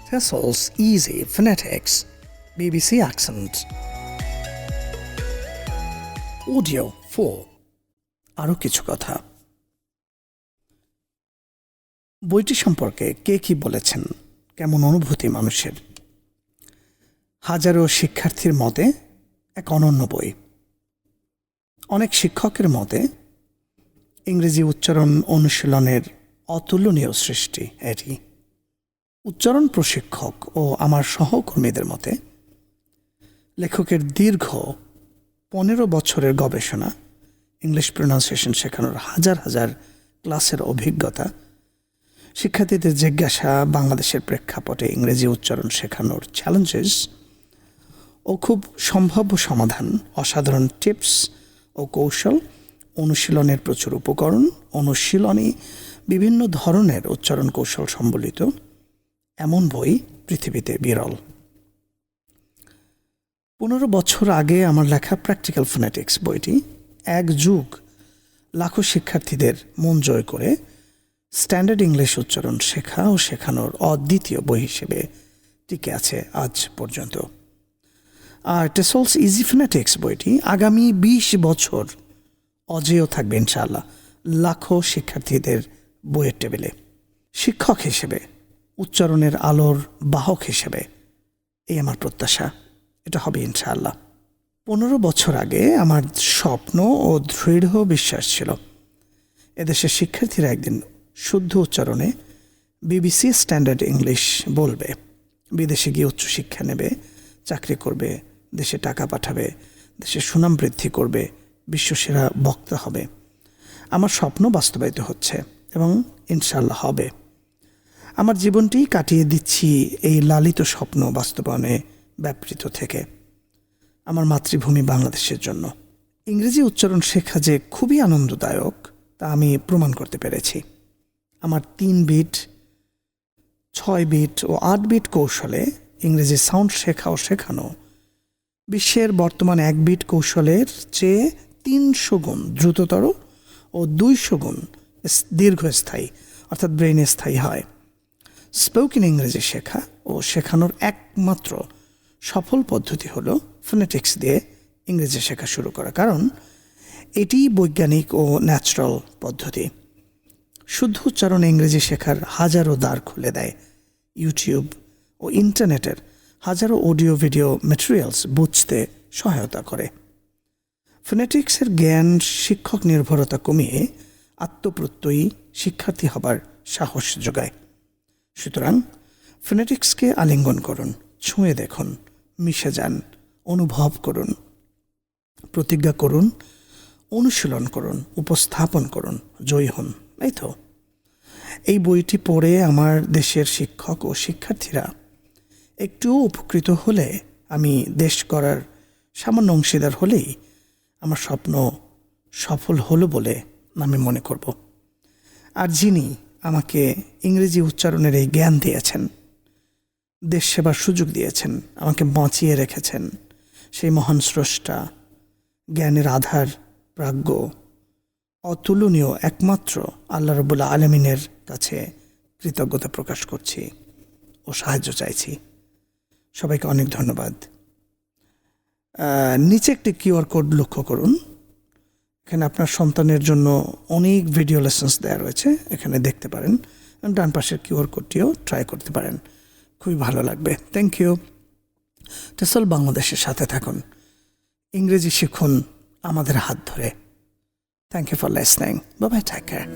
TESOL's Easy Phonetics, BBC Accent. Audio 4. আরও কিছু কথা। বইটি সম্পর্কে কে কি বলেছেন, কেমন অনুভূতি মানুষের? হাজারো শিক্ষার্থীর মতে এক অনন্য বই। অনেক শিক্ষকের মতে ইংরেজি উচ্চারণ অনুশীলনের অতুলনীয় সৃষ্টি এটি। উচ্চারণ প্রশিক্ষক ও আমার সহকর্মীদের মতে লেখকের দীর্ঘ 15 বছরের গবেষণা, ইংলিশ প্রনাউন্সিয়েশন শেখানোর হাজার হাজার ক্লাসের অভিজ্ঞতা, শিক্ষার্থীদের জিজ্ঞাসা, বাংলাদেশের প্রেক্ষাপটে ইংরেজি উচ্চারণ শেখানোর চ্যালেঞ্জেস ও খুব সম্ভাব্য সমাধান, অসাধারণ টিপস ও কৌশল, অনুশীলনের প্রচুর উপকরণ, অনুশীলনী, বিভিন্ন ধরনের উচ্চারণ কৌশল সম্বলিত এমন বই পৃথিবীতে বিরল। 15 বছর আগে আমার লেখা প্র্যাকটিক্যাল ফোনেটিক্স বইটি এক যুগ লাখো শিক্ষার্থীদের মন জয় করে স্ট্যান্ডার্ড ইংলিশ উচ্চারণ শেখা ও শেখানোর অদ্বিতীয় বই হিসেবে টিকে আছে আজ পর্যন্ত। আর টেসলস ইজি ফোনেটিক্স বইটি আগামী 20 বছর অজেয় থাকবে ইনশাআল্লাহ লাখো শিক্ষার্থীদের বইয়ের টেবিলে। শিক্ষক হিসেবে, উচ্চারণের আলোর বাহক হিসেবে এই আমার প্রত্যাশা, এটা হবে ইনশাআল্লাহ। 15 বছর আগে আমার স্বপ্ন ও দৃঢ় বিশ্বাস ছিল এদেশের শিক্ষার্থীরা একদিন শুদ্ধ উচ্চারণে BBC স্ট্যান্ডার্ড ইংলিশ বলবে, বিদেশে গিয়ে উচ্চশিক্ষা নেবে, চাকরি করবে, দেশে টাকা পাঠাবে, দেশের সুনাম বৃদ্ধি করবে, বিশ্বসেরা বক্তা হবে। আমার স্বপ্ন বাস্তবায়িত হচ্ছে এবং ইনশাআল্লাহ হবে। আমার জীবনটি কাটিয়ে দিচ্ছি এই লালিত স্বপ্ন বাস্তবায়নে ব্যাপৃত থেকে আমার মাতৃভূমি বাংলাদেশের জন্য। ইংরেজি উচ্চারণ শেখা যে খুবই আনন্দদায়ক তা আমি প্রমাণ করতে পেরেছি। আমার 3 বিট, 6 বিট ও 8 বিট কৌশলে ইংরেজি সাউন্ড শেখা ও শেখানো বিশ্বের বর্তমান 1 বিট কৌশলের চেয়ে 300 গুণ দ্রুততর ও 200 গুণ দীর্ঘস্থায়ী অর্থাৎ ব্রেইনে স্থায়ী হয়। স্পোকেন ইংরেজি শেখা ও শেখানোর একমাত্র সফল পদ্ধতি হলো ফোনেটিক্স দিয়ে ইংরেজি শেখা শুরু করা, কারণ এটি বৈজ্ঞানিক ও ন্যাচারাল পদ্ধতি। শুদ্ধ উচ্চারণে ইংরেজি শেখার হাজারো দ্বার খুলে দেয় ইউটিউব ও ইন্টারনেটের হাজারো অডিও ভিডিও ম্যাটেরিয়ালস বুঝতে সহায়তা করে। ফোনেটিক্সের জ্ঞান শিক্ষক নির্ভরতা কমিয়ে আত্মপ্রত্যয়ী শিক্ষার্থী হবার সাহস যোগায়। সুতরাং ফোনেটিক্সকে আলিঙ্গন করুন, ছুঁয়ে দেখুন, মিশে যান, অনুভব করুন, প্রতিজ্ঞা করুন, অনুশীলন করুন, উপস্থাপন করুন, জয়ী হন। তাই তো এই বইটি পড়ে আমার দেশের শিক্ষক ও শিক্ষার্থীরা একটু উপকৃত হলে, আমি দেশ গড়ার সামান্য অংশীদার হলেই আমার স্বপ্ন সফল হলো বলে আমি মনে করব। আর যিনি আমাকে ইংরেজি উচ্চারণের এই জ্ঞান দিয়েছেন, দেশ সেবার সুযোগ দিয়েছেন, আমাকে বাঁচিয়ে রেখেছেন, সেই মহান স্রষ্টা, জ্ঞানের আধার, প্রাজ্ঞ, অতুলনীয় একমাত্র আল্লাহ রাব্বুল আলামিনের কাছে কৃতজ্ঞতা প্রকাশ করছি ও সাহায্য চাইছি। সবাইকে অনেক ধন্যবাদ। নিচে একটি QR কোড লক্ষ্য করুন। এখানে আপনার সন্তানের জন্য অনেক ভিডিও লেসন্স দেওয়া রয়েছে, এখানে দেখতে পারেন। ডান পাশের QR কোডটিও ট্রাই করতে পারেন, খুবই ভালো লাগবে। Thank you. টেসল বাংলাদেশের সাথে থাকুন, ইংরেজি শিখুন আমাদের হাত ধরে। Thank you for listening. Bye-bye. Take care.